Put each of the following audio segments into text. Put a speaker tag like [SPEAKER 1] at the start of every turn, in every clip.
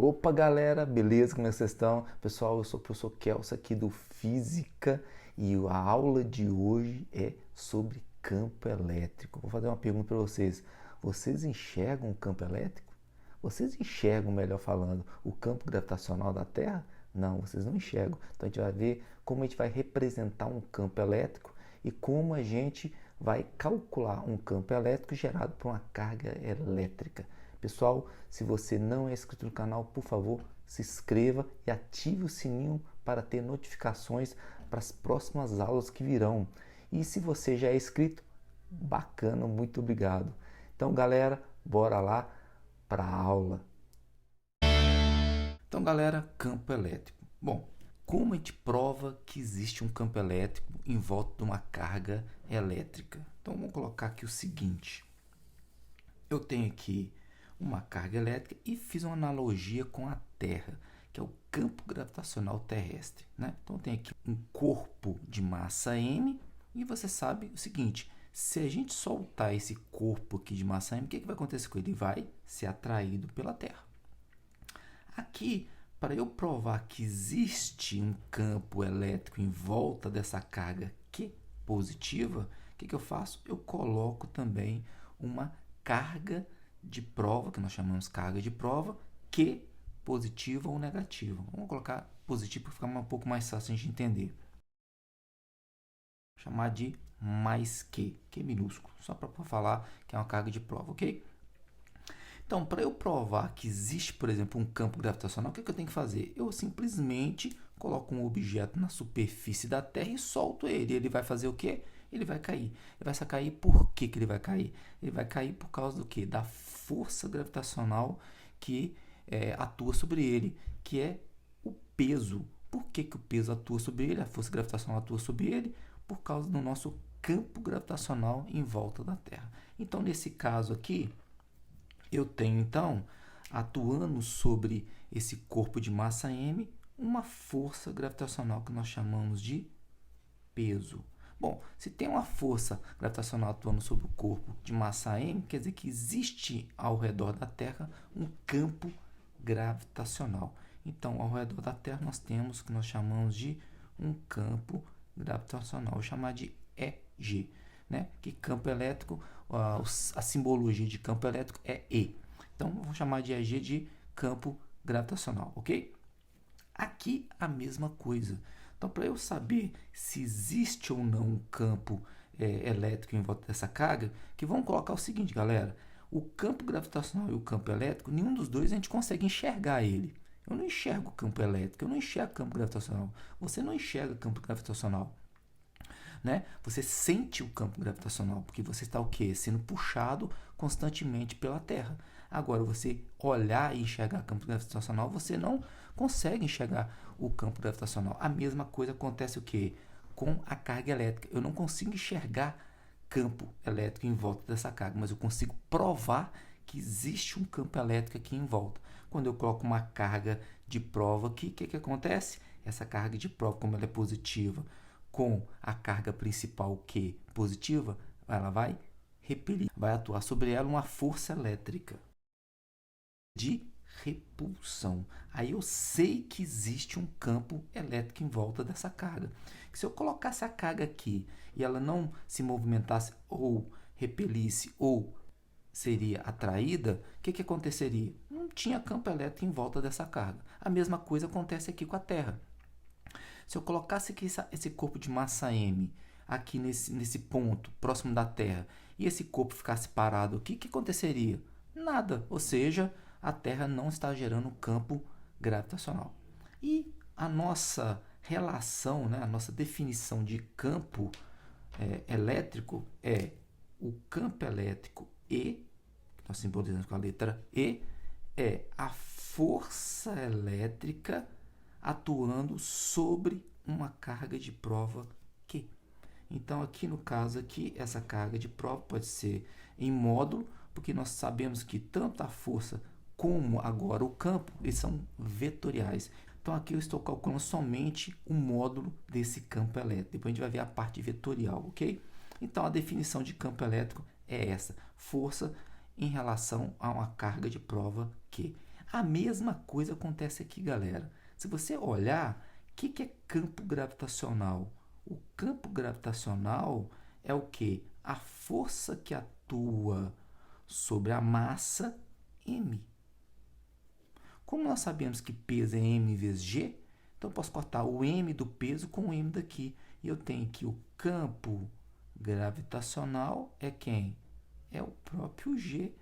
[SPEAKER 1] Opa, galera, beleza? Como é que vocês estão? Pessoal, eu sou o professor Kelso aqui do Física e a aula de hoje é sobre campo elétrico. Vou fazer uma pergunta para vocês. Vocês enxergam o campo elétrico? Vocês enxergam, melhor falando, o campo gravitacional da Terra? Não, vocês não enxergam. Então a gente vai ver como a gente vai representar um campo elétrico e como a gente vai calcular um campo elétrico gerado por uma carga elétrica. Pessoal, se você não é inscrito no canal, por favor, se inscreva e ative o sininho para ter notificações para as próximas aulas que virão. E se você já é inscrito, bacana, muito obrigado. Então, galera, bora lá para a aula. Então, galera, campo elétrico. Bom, como a gente prova que existe um campo elétrico em volta de uma carga elétrica? Então, vamos colocar aqui o seguinte. Eu tenho aqui uma carga elétrica e fiz uma analogia com a Terra, que é o campo gravitacional terrestre, né? Então, tem aqui um corpo de massa m e você sabe o seguinte, se a gente soltar esse corpo aqui de massa m, o que vai acontecer com ele? Ele vai ser atraído pela Terra. Aqui, para eu provar que existe um campo elétrico em volta dessa carga Q positiva, o que eu faço? Eu coloco também uma carga de prova, que nós chamamos carga de prova, Q positiva ou negativa. Vamos colocar positivo para ficar um pouco mais fácil de entender. Vou chamar de mais Q minúsculo, só para falar que é uma carga de prova, ok? Então, para eu provar que existe, por exemplo, um campo gravitacional, o que eu tenho que fazer? Eu simplesmente coloco um objeto na superfície da Terra e solto ele. Ele vai fazer o quê? Ele vai cair. Ele vai cair por que ele vai cair? Ele vai cair por causa do quê? Da força gravitacional que atua sobre ele, que é o peso. Por que o peso atua sobre ele? A força gravitacional atua sobre ele por causa do nosso campo gravitacional em volta da Terra. Então, nesse caso aqui, eu tenho, então, atuando sobre esse corpo de massa m, uma força gravitacional que nós chamamos de peso. Bom, se tem uma força gravitacional atuando sobre o corpo de massa m, quer dizer que existe ao redor da Terra um campo gravitacional. Então, ao redor da Terra, nós temos o que nós chamamos de um campo gravitacional. Vou chamar de EG. Né? Que campo elétrico, a simbologia de campo elétrico é E. Então, vamos chamar de EG de campo gravitacional, ok? Aqui a mesma coisa. Então, para eu saber se existe ou não um campo elétrico em volta dessa carga, que vamos colocar o seguinte, galera. O campo gravitacional e o campo elétrico, nenhum dos dois a gente consegue enxergar ele. Eu não enxergo o campo elétrico, eu não enxergo campo gravitacional. Você não enxerga campo gravitacional. Né? Você sente o campo gravitacional, porque você está o quê? Sendo puxado constantemente pela Terra. Agora, você olhar e enxergar campo gravitacional, você não consegue enxergar o campo gravitacional. A mesma coisa acontece o quê? Com a carga elétrica. Eu não consigo enxergar campo elétrico em volta dessa carga, mas eu consigo provar que existe um campo elétrico aqui em volta. Quando eu coloco uma carga de prova aqui, o que acontece? Essa carga de prova, como ela é positiva, com a carga principal Q positiva, ela vai repelir, vai atuar sobre ela uma força elétrica de repulsão. Aí eu sei que existe um campo elétrico em volta dessa carga. Se eu colocasse a carga aqui e ela não se movimentasse ou repelisse ou seria atraída, o que aconteceria? Não tinha campo elétrico em volta dessa carga. A mesma coisa acontece aqui com a Terra. Se eu colocasse aqui esse corpo de massa m aqui nesse ponto, próximo da Terra, e esse corpo ficasse parado aqui, o que aconteceria? Nada, ou seja, a Terra não está gerando campo gravitacional. E a nossa relação, né, a nossa definição de campo elétrico é o campo elétrico E, que nós simbolizamos com a letra E, é a força elétrica atuando sobre uma carga de prova Q. Então, aqui no caso, aqui, essa carga de prova pode ser em módulo, porque nós sabemos que tanto a força como agora o campo, eles são vetoriais. Então, aqui eu estou calculando somente o módulo desse campo elétrico. Depois a gente vai ver a parte vetorial, ok? Então, a definição de campo elétrico é essa. Força em relação a uma carga de prova Q. A mesma coisa acontece aqui, galera. Se você olhar, o que é campo gravitacional? O campo gravitacional é o quê? A força que atua sobre a massa m. Como nós sabemos que peso é m vezes g, então eu posso cortar o m do peso com o m daqui. E eu tenho que o campo gravitacional é quem? É o próprio g,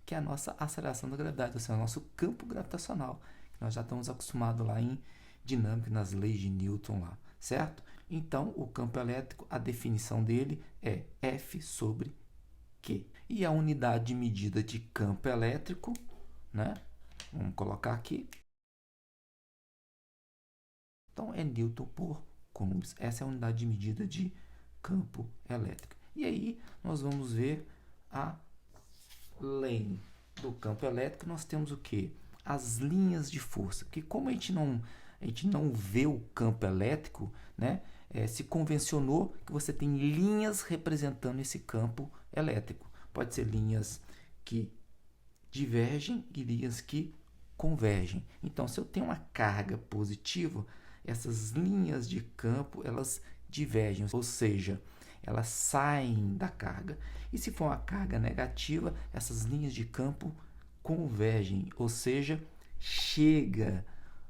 [SPEAKER 1] que é a nossa aceleração da gravidade, ou seja, o nosso campo gravitacional, que nós já estamos acostumados lá em dinâmica, nas leis de Newton lá, certo? Então, o campo elétrico, a definição dele é F sobre Q. E a unidade de medida de campo elétrico, né? Vamos colocar aqui. Então, é Newton por Coulomb. Essa é a unidade de medida de campo elétrico. E aí, nós vamos ver além do campo elétrico, nós temos o quê? As linhas de força. Porque como a gente não vê o campo elétrico, né? Se convencionou que você tem linhas representando esse campo elétrico. Pode ser linhas que divergem e linhas que convergem. Então, se eu tenho uma carga positiva, essas linhas de campo, elas divergem, ou seja, elas saem da carga. E se for uma carga negativa, essas linhas de campo convergem, ou seja, chega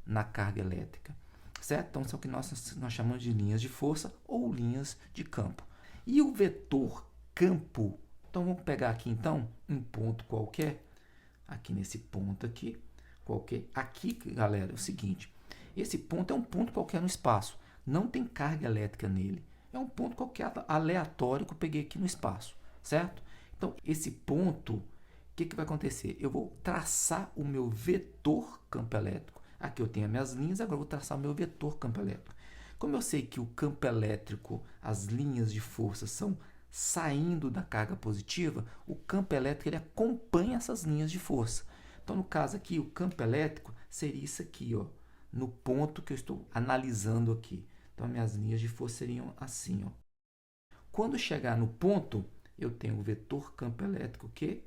[SPEAKER 1] na carga elétrica. Certo? Então, são o que nós chamamos de linhas de força ou linhas de campo. E o vetor campo? Então, vamos pegar aqui, então, um ponto qualquer. Aqui nesse ponto aqui, qualquer. Aqui, galera, é o seguinte. Esse ponto é um ponto qualquer no espaço. Não tem carga elétrica nele. É um ponto qualquer aleatório que eu peguei aqui no espaço, certo? Então, esse ponto, o que vai acontecer? Eu vou traçar o meu vetor campo elétrico. Aqui eu tenho as minhas linhas, agora eu vou traçar o meu vetor campo elétrico. Como eu sei que o campo elétrico, as linhas de força são saindo da carga positiva, o campo elétrico ele acompanha essas linhas de força. Então, no caso aqui, o campo elétrico seria isso aqui, ó, no ponto que eu estou analisando aqui. Então, minhas linhas de força seriam assim, ó. Quando chegar no ponto, eu tenho o vetor campo elétrico que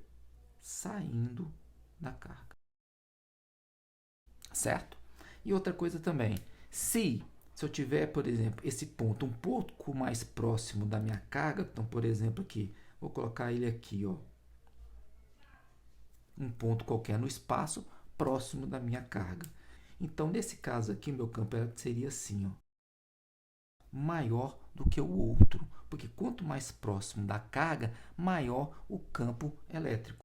[SPEAKER 1] saindo da carga. Certo? E outra coisa também, se eu tiver, por exemplo, esse ponto um pouco mais próximo da minha carga, então, por exemplo, aqui, vou colocar ele aqui, ó, um ponto qualquer no espaço próximo da minha carga. Então, nesse caso aqui, meu campo elétrico seria assim, ó, maior do que o outro, porque quanto mais próximo da carga, maior o campo elétrico.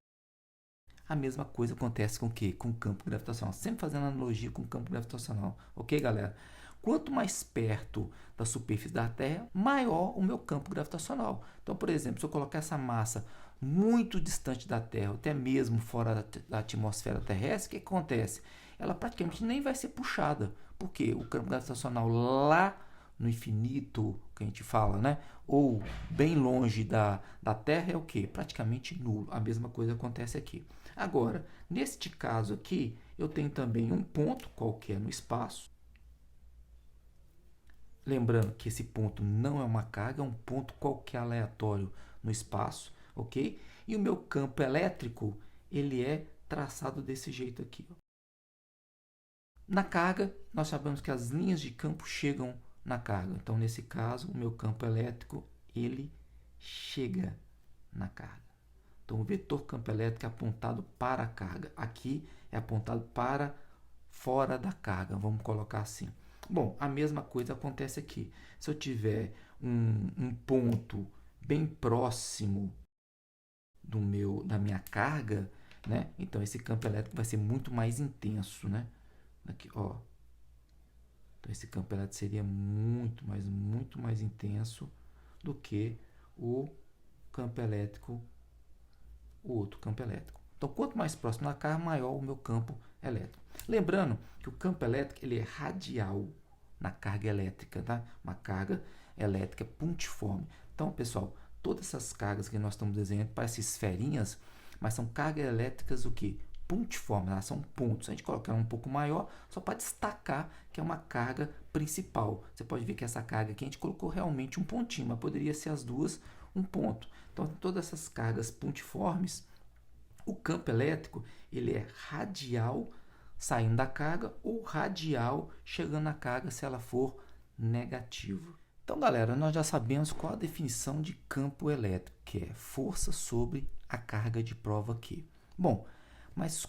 [SPEAKER 1] A mesma coisa acontece com o quê? Com o campo gravitacional. Sempre fazendo analogia com o campo gravitacional. Ok, galera? Quanto mais perto da superfície da Terra, maior o meu campo gravitacional. Então, por exemplo, se eu colocar essa massa muito distante da Terra, até mesmo fora da atmosfera terrestre, o que acontece? Ela praticamente nem vai ser puxada. Porque o campo gravitacional lá no infinito, que a gente fala, né? Ou bem longe da Terra é o quê? Praticamente nulo. A mesma coisa acontece aqui. Agora, neste caso aqui, eu tenho também um ponto qualquer no espaço. Lembrando que esse ponto não é uma carga, é um ponto qualquer aleatório no espaço, ok? E o meu campo elétrico, ele é traçado desse jeito aqui. Na carga, nós sabemos que as linhas de campo chegam na carga. Então, nesse caso, o meu campo elétrico, ele chega na carga. Então, o vetor campo elétrico é apontado para a carga. Aqui é apontado para fora da carga, vamos colocar assim. Bom, a mesma coisa acontece aqui. Se eu tiver um ponto bem próximo da minha carga, né? Então, esse campo elétrico vai ser muito mais intenso, né? Aqui, ó. Então, esse campo elétrico seria muito mais intenso do que o campo elétrico, o outro campo elétrico. Então, quanto mais próximo da carga, maior o meu campo elétrico. Lembrando que o campo elétrico ele é radial na carga elétrica, tá? Uma carga elétrica pontiforme. Então, pessoal, todas essas cargas que nós estamos desenhando parecem esferinhas, mas são cargas elétricas o quê? Pontiformes, elas são pontos. A gente colocar um pouco maior só para destacar que é uma carga principal. Você pode ver que essa carga aqui a gente colocou realmente um pontinho, mas poderia ser as duas um ponto. Então, todas essas cargas pontiformes, o campo elétrico ele é radial saindo da carga ou radial chegando na carga se ela for negativa. Então, galera, nós já sabemos qual a definição de campo elétrico, que é força sobre a carga de prova Q. Bom, mas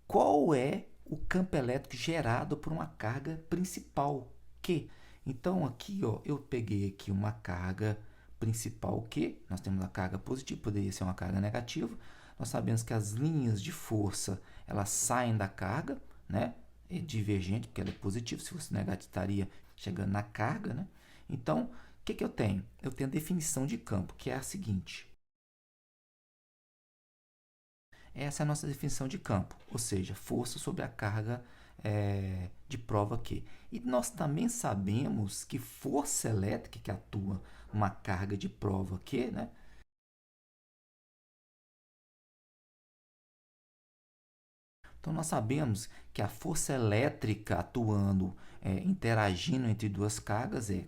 [SPEAKER 1] qual é o campo elétrico gerado por uma carga principal Q? Então, aqui ó, eu peguei aqui uma carga principal Q, nós temos a carga positiva, poderia ser uma carga negativa. Nós sabemos que as linhas de força, elas saem da carga, né? É divergente, porque ela é positiva, se fosse negativa, estaria chegando na carga, né? Então, o que eu tenho? Eu tenho a definição de campo, que é a seguinte. Essa é a nossa definição de campo, ou seja, força sobre a carga de prova Q. E nós também sabemos que força elétrica que atua numa carga de prova Q, né? Então, nós sabemos que a força elétrica atuando, interagindo entre duas cargas é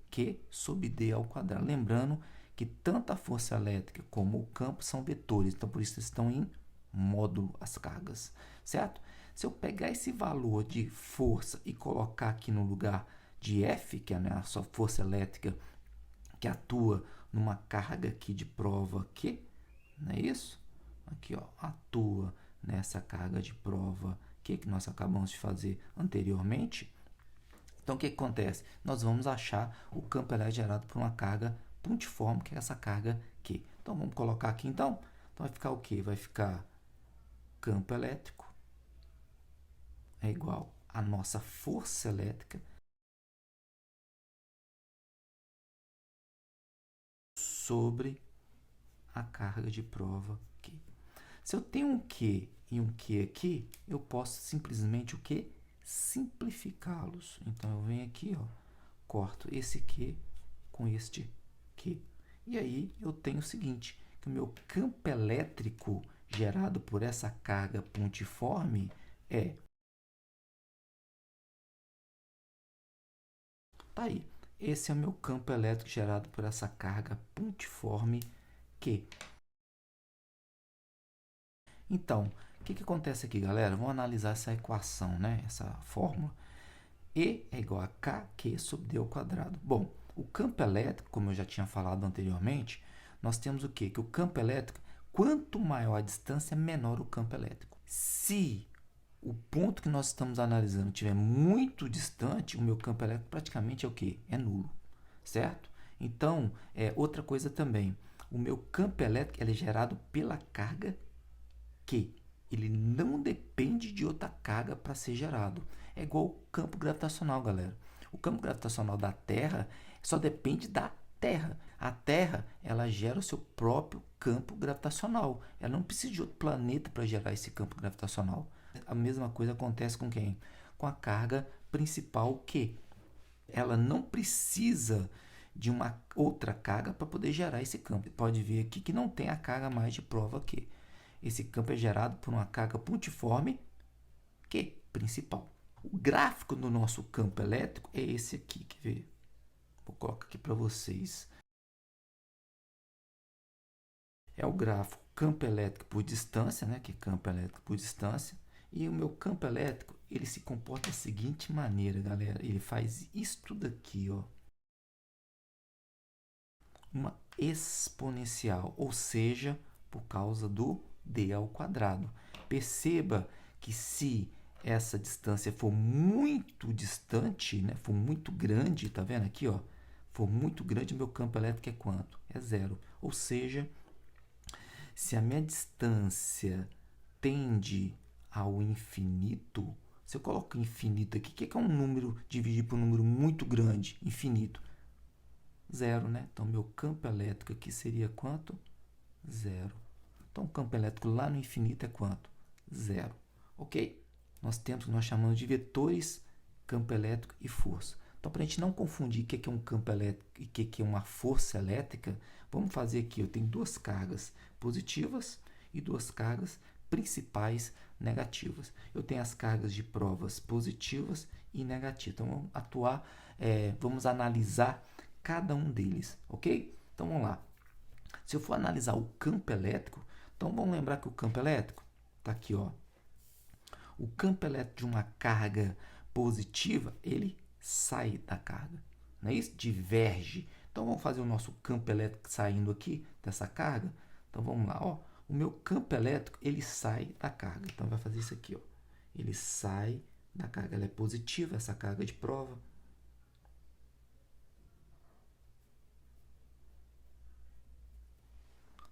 [SPEAKER 1] Q sobre D ao quadrado. Lembrando que tanto a força elétrica como o campo são vetores, então por isso estão em módulo as cargas, certo? Se eu pegar esse valor de força e colocar aqui no lugar de F, que é a sua força elétrica que atua numa carga aqui de prova Q, não é isso? Aqui, ó, atua nessa carga de prova que nós acabamos de fazer anteriormente. Então, o que acontece? Nós vamos achar o campo elétrico gerado por uma carga pontiforme, que é essa carga Q. Então, vamos colocar aqui, então. Então, vai ficar o quê? Vai ficar campo elétrico é igual a nossa força elétrica sobre a carga de prova Q. Se eu tenho um Q e um Q aqui, eu posso simplesmente o quê? Simplificá-los. Então, eu venho aqui, ó, corto esse Q com este Q. E aí, eu tenho o seguinte, que o meu campo elétrico gerado por essa carga pontiforme é... Tá aí. Esse é o meu campo elétrico gerado por essa carga pontiforme Q. Então, o que acontece aqui, galera? Vamos analisar essa equação, né? Essa fórmula. E é igual a kq sobre d ao quadrado. Bom, o campo elétrico, como eu já tinha falado anteriormente, nós temos o quê? Que o campo elétrico, quanto maior a distância, menor o campo elétrico. Se o ponto que nós estamos analisando estiver muito distante, o meu campo elétrico praticamente é o quê? É nulo, certo? Então, outra coisa também, o meu campo elétrico ele é gerado pela carga Q. Ele não depende de outra carga para ser gerado. É igual o campo gravitacional, galera. O campo gravitacional da Terra só depende da Terra. A Terra, ela gera o seu próprio campo gravitacional. Ela não precisa de outro planeta para gerar esse campo gravitacional. A mesma coisa acontece com quem? Com a carga principal Q. Ela não precisa de uma outra carga para poder gerar esse campo. Pode ver aqui que não tem a carga mais de prova Q. Esse campo é gerado por uma carga pontiforme Q principal. O gráfico do nosso campo elétrico é esse aqui, quer ver? Vou colocar aqui para vocês. É o gráfico campo elétrico por distância, né? Que é campo elétrico por distância. E o meu campo elétrico, ele se comporta da seguinte maneira, galera. Ele faz isto daqui, ó. Uma exponencial, ou seja, por causa do d ao quadrado. Perceba que se essa distância for muito distante, né, for muito grande, tá vendo aqui, ó, for muito grande, meu campo elétrico é quanto? É zero. Ou seja, se a minha distância tende ao infinito, se eu coloco infinito aqui, o que é um número dividido por um número muito grande? Infinito. Zero, né? Então, meu campo elétrico aqui seria quanto? Zero. Então, o campo elétrico lá no infinito é quanto? Zero. Ok? Nós temos o que nós chamamos de vetores, campo elétrico e força. Então, para a gente não confundir o que é um campo elétrico e o que é uma força elétrica, vamos fazer aqui, eu tenho duas cargas positivas e duas cargas principais negativas. Eu tenho as cargas de provas positivas e negativas. Então, vamos atuar, vamos analisar cada um deles, ok? Então, vamos lá. Se eu for analisar o campo elétrico, então vamos lembrar que o campo elétrico está aqui, ó. O campo elétrico de uma carga positiva, ele sai da carga, não é isso? Diverge. Então, vamos fazer o nosso campo elétrico saindo aqui dessa carga. Então, vamos lá. Ó. O meu campo elétrico, ele sai da carga. Então, vai fazer isso aqui. Ó. Ele sai da carga. Ela é positiva, essa carga de prova.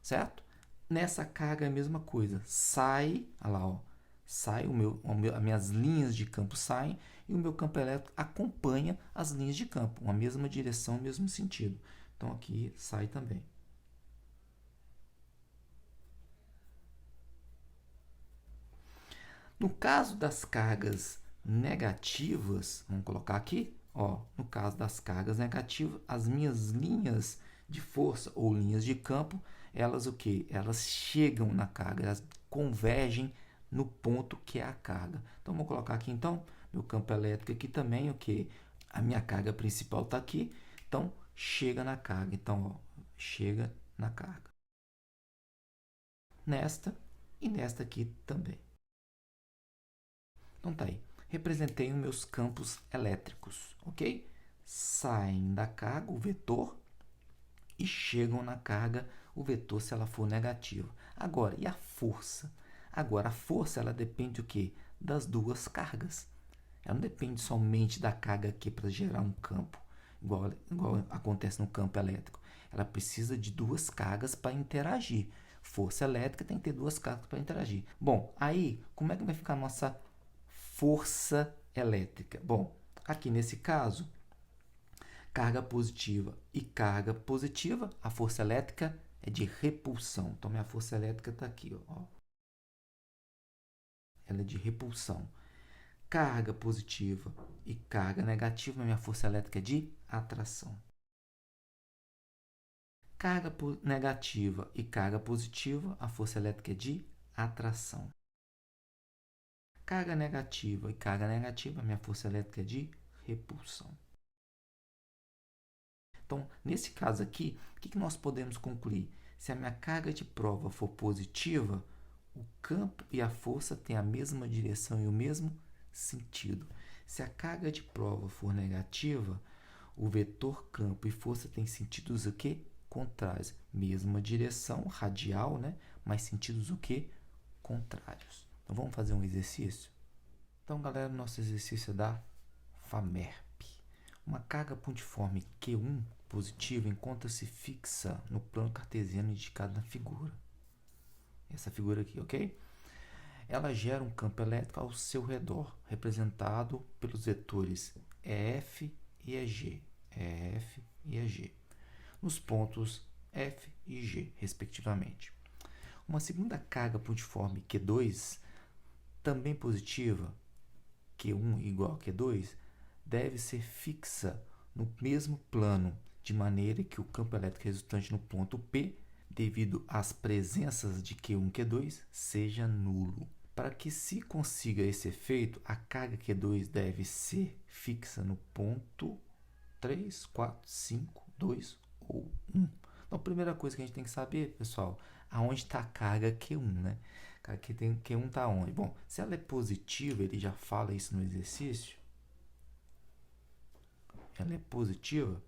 [SPEAKER 1] Certo? Nessa carga é a mesma coisa. Sai, olha lá, ó. Sai as minhas linhas de campo saem e o meu campo elétrico acompanha as linhas de campo, uma mesma direção, mesmo sentido. Então aqui sai também. No caso das cargas negativas, vamos colocar aqui, ó, no caso das cargas negativas, as minhas linhas de força ou linhas de campo, elas o quê? Elas chegam na carga, elas convergem no ponto que é a carga. Então, vamos colocar aqui, então, meu campo elétrico aqui também, o quê? A minha carga principal está aqui, então, chega na carga. Então, ó, chega na carga. Nesta e nesta aqui também. Então, tá aí. Representei os meus campos elétricos, ok? Saem da carga, o vetor, e chegam na carga, o vetor, se ela for negativa. Agora, e a força? Agora, a força, ela depende do quê? Das duas cargas. Ela não depende somente da carga aqui para gerar um campo, igual acontece no campo elétrico. Ela precisa de duas cargas para interagir. Força elétrica tem que ter duas cargas para interagir. Bom, aí, como é que vai ficar a nossa força elétrica? Bom, aqui nesse caso, carga positiva e carga positiva, a força elétrica é de repulsão. Então, minha força elétrica está aqui. Ó. Ela é de repulsão. Carga positiva e carga negativa, minha força elétrica é de atração. Carga negativa e carga positiva, a força elétrica é de atração. Carga negativa e carga negativa, minha força elétrica é de repulsão. Então, nesse caso aqui, o que nós podemos concluir? Se a minha carga de prova for positiva, o campo e a força têm a mesma direção e o mesmo sentido. Se a carga de prova for negativa, o vetor campo e força têm sentidos o quê? Contrários. Mesma direção, radial, né? Mas sentidos o quê? Contrários. Então, vamos fazer um exercício? Então, galera, nosso exercício é da FAMERP. Uma carga pontiforme Q1 positiva encontra-se fixa no plano cartesiano indicado na figura. Essa figura aqui, ok? Ela gera um campo elétrico ao seu redor, representado pelos vetores EF e EG. EF e EG. Nos pontos F e G, respectivamente. Uma segunda carga pontiforme Q2, também positiva, Q1 igual a Q2, deve ser fixa no mesmo plano, de maneira que o campo elétrico resultante no ponto P, devido às presenças de Q1 e Q2, seja nulo. Para que se consiga esse efeito, a carga Q2 deve ser fixa no ponto 3, 4, 5, 2 ou 1. Então, a primeira coisa que a gente tem que saber, pessoal, aonde está a carga Q1, né? A carga Q1 está onde? Bom, se ela é positiva, ele já fala isso no exercício, ela é positiva,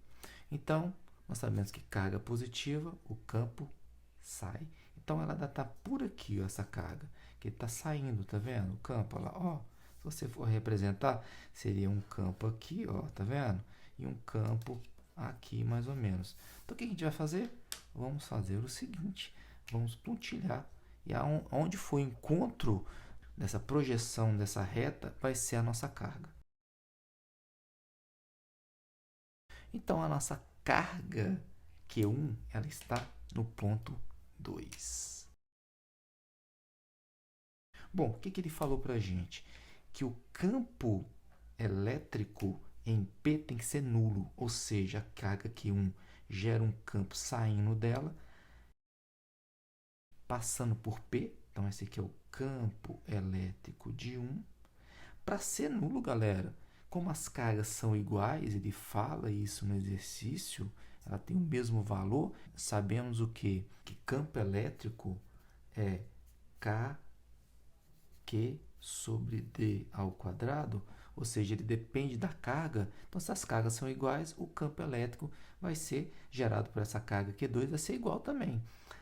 [SPEAKER 1] então nós sabemos que carga positiva, o campo sai. Então ela está por aqui, ó, essa carga, que está saindo, tá vendo? O campo, ó lá, ó, se você for representar, seria um campo aqui, ó, tá vendo? E um campo aqui, mais ou menos. Então o que a gente vai fazer? Vamos fazer o seguinte, vamos pontilhar, e aonde for o encontro dessa projeção dessa reta, vai ser a nossa carga. Então, a nossa carga Q1 ela está no ponto 2. Bom, o que ele falou para a gente? Que o campo elétrico em P tem que ser nulo, ou seja, a carga Q1 gera um campo saindo dela, passando por P. Então, esse aqui é o campo elétrico de 1. Para ser nulo, galera, como as cargas são iguais, ele fala isso no exercício, ela tem o mesmo valor, sabemos o quê? Que campo elétrico é K, Q, sobre D ao quadrado, ou seja, ele depende da carga. Então, se as cargas são iguais, o campo elétrico vai ser gerado por essa carga Q2, vai ser igual também.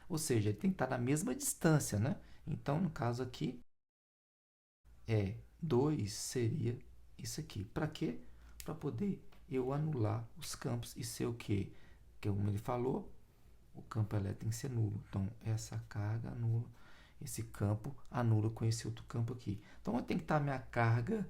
[SPEAKER 1] Ou seja, ele tem que estar na mesma distância, né? Então, no caso aqui, 2 seria isso aqui. Para quê? Para poder eu anular os campos e ser o quê? Que como ele falou, o campo elétrico tem que ser nulo. Então, essa carga anula, esse campo anula com esse outro campo aqui. Então, onde tem que estar a minha carga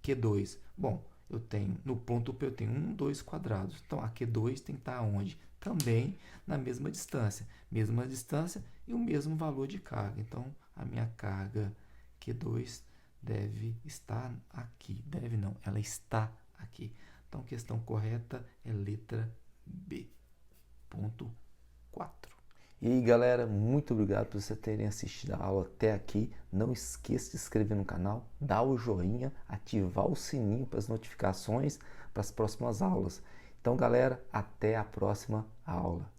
[SPEAKER 1] Q2? Bom, eu tenho, no ponto P eu tenho 1, 2 quadrados. Então, a Q2 tem que estar onde? Também na mesma distância. Mesma distância e o mesmo valor de carga. Então, a minha carga Q2 deve estar aqui. Deve não, ela está aqui. Então, a questão correta é letra B. Ponto 4.
[SPEAKER 2] E aí, galera, muito obrigado por vocês terem assistido a aula até aqui. Não esqueça de se inscrever no canal, dar o joinha, ativar o sininho para as notificações para as próximas aulas. Então, galera, até a próxima aula.